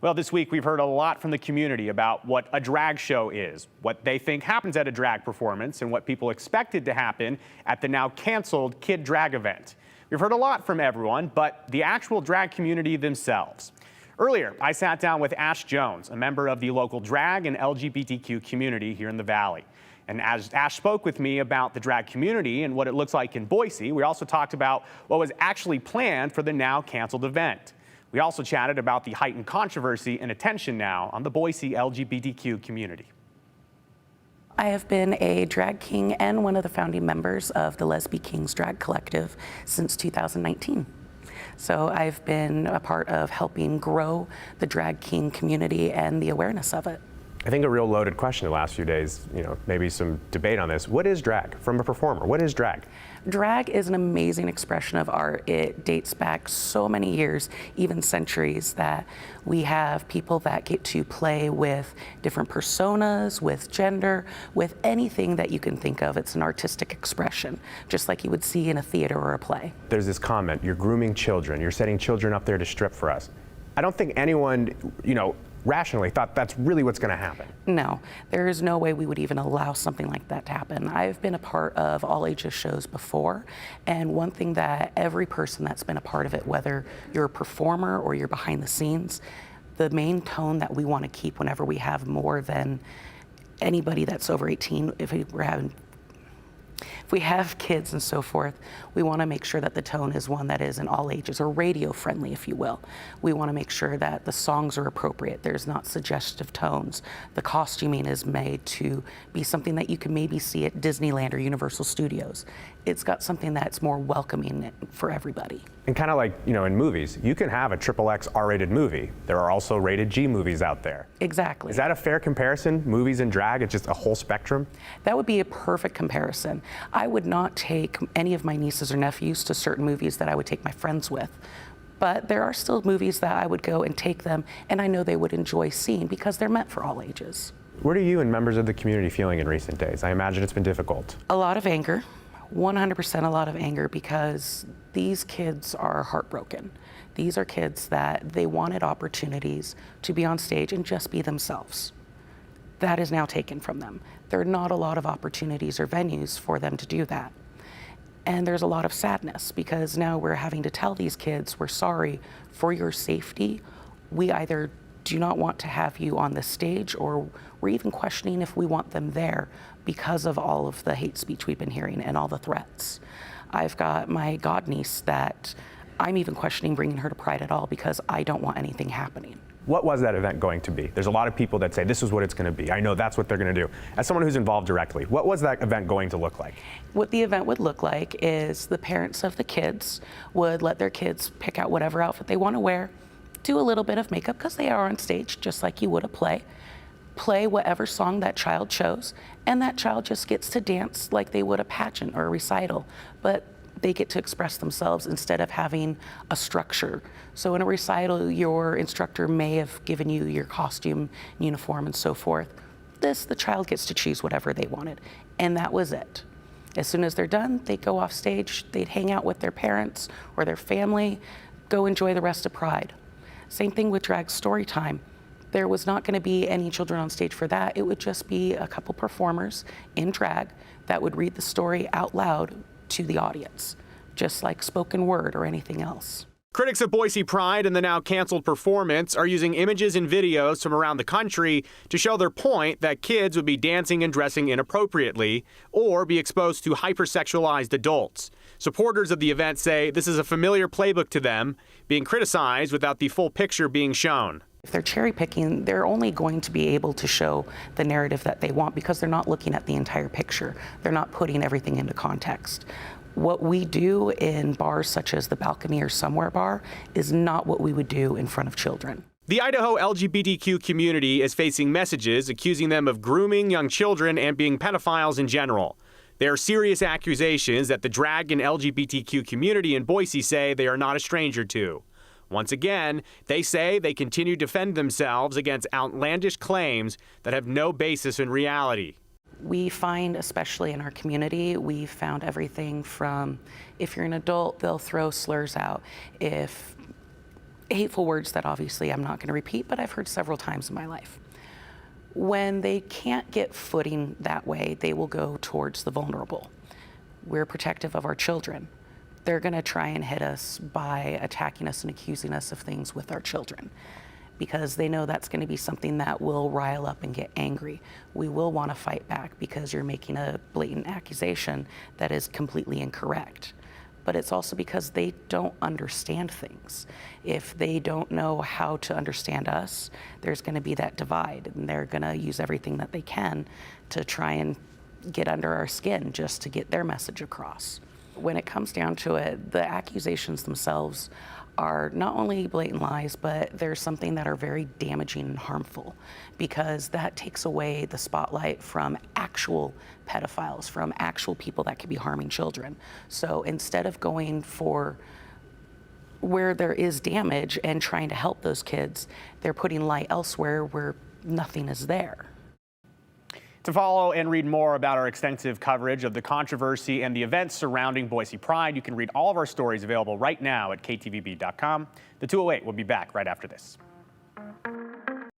Well, this week we've heard a lot from the community about what a drag show is, what they think happens at a drag performance, and what people expected to happen at the now canceled Kid Drag event. We've heard a lot from everyone, but the actual drag community themselves. Earlier, I sat down with Ashe Jones, a member of the local drag and LGBTQ community here in the Valley. And as Ashe spoke with me about the drag community and what it looks like in Boise, we also talked about what was actually planned for the now canceled event. We also chatted about the heightened controversy and attention now on the Boise LGBTQ community. I have been a drag king and one of the founding members of the Lesbi Kings Drag Collective since 2019. So I've been a part of helping grow the drag king community and the awareness of it. I think a real loaded question the last few days, maybe some debate on this. What is drag? From a performer, what is drag? Drag is an amazing expression of art. It dates back so many years, even centuries, that we have people that get to play with different personas, with gender, with anything that you can think of. It's an artistic expression, just like you would see in a theater or a play. There's this comment, you're grooming children, you're setting children up there to strip for us. I don't think anyone, rationally thought that's really what's going to happen. No, there is no way we would even allow something like that to happen. I've been a part of all ages shows before, and one thing that every person that's been a part of it, whether you're a performer or you're behind the scenes, the main tone that we want to keep whenever we have more than anybody that's over 18, if we have kids and so forth, we want to make sure that the tone is one that is in all ages, or radio friendly, if you will. We want to make sure that the songs are appropriate. There's not suggestive tones. The costuming is made to be something that you can maybe see at Disneyland or Universal Studios. It's got something that's more welcoming for everybody. And kind of like, in movies, you can have a XXX R-rated movie. There are also rated G movies out there. Exactly. Is that a fair comparison? Movies and drag, it's just a whole spectrum? That would be a perfect comparison. I would not take any of my nieces or nephews to certain movies that I would take my friends with. But there are still movies that I would go and take them, and I know they would enjoy seeing because they're meant for all ages. What are you and members of the community feeling in recent days? I imagine it's been difficult. A lot of anger. 100% a lot of anger, because these kids are heartbroken. These are kids that they wanted opportunities to be on stage and just be themselves. That is now taken from them. There are not a lot of opportunities or venues for them to do that. And there's a lot of sadness, because now we're having to tell these kids, we're sorry for your safety. We either do not want to have you on the stage, or we're even questioning if we want them there because of all of the hate speech we've been hearing and all the threats. I've got my godniece that I'm even questioning bringing her to Pride at all, because I don't want anything happening. What was that event going to be? There's a lot of people that say this is what it's going to be. I know that's what they're going to do. As someone who's involved directly, what was that event going to look like? What the event would look like is the parents of the kids would let their kids pick out whatever outfit they want to wear, do a little bit of makeup because they are on stage just like you would a play whatever song that child chose, and that child just gets to dance like they would a pageant or a recital, but they get to express themselves instead of having a structure. So in a recital, your instructor may have given you your costume, uniform, and so forth. The child gets to choose whatever they wanted, and that was it. As soon as they're done, they go off stage, they'd hang out with their parents or their family, go enjoy the rest of Pride. Same thing with drag story time. There was not going to be any children on stage for that. It would just be a couple performers in drag that would read the story out loud to the audience, just like spoken word or anything else. Critics of Boise Pride and the now canceled performance are using images and videos from around the country to show their point that kids would be dancing and dressing inappropriately or be exposed to hypersexualized adults. Supporters of the event say this is a familiar playbook to them, being criticized without the full picture being shown. If they're cherry picking, they're only going to be able to show the narrative that they want because they're not looking at the entire picture. They're not putting everything into context. What we do in bars such as the Balcony or Somewhere Bar is not what we would do in front of children. The Idaho LGBTQ community is facing messages accusing them of grooming young children and being pedophiles in general. There are serious accusations that the drag and LGBTQ community in Boise say they are not a stranger to. Once again, they say they continue to defend themselves against outlandish claims that have no basis in reality. We find, especially in our community, we've found everything from, if you're an adult, they'll throw slurs out. If hateful words that obviously I'm not going to repeat, but I've heard several times in my life. When they can't get footing that way, they will go towards the vulnerable. We're protective of our children. They're going to try and hit us by attacking us and accusing us of things with our children, because they know that's going to be something that will rile up and get angry. We will want to fight back because you're making a blatant accusation that is completely incorrect. But it's also because they don't understand things. If they don't know how to understand us, there's going to be that divide, and they're going to use everything that they can to try and get under our skin just to get their message across. When it comes down to it, the accusations themselves are not only blatant lies, but there's something that are very damaging and harmful, because that takes away the spotlight from actual pedophiles, from actual people that could be harming children. So instead of going for where there is damage and trying to help those kids, they're putting light elsewhere where nothing is there. To follow and read more about our extensive coverage of the controversy and the events surrounding Boise Pride, you can read all of our stories available right now at ktvb.com. The 208 will be back right after this.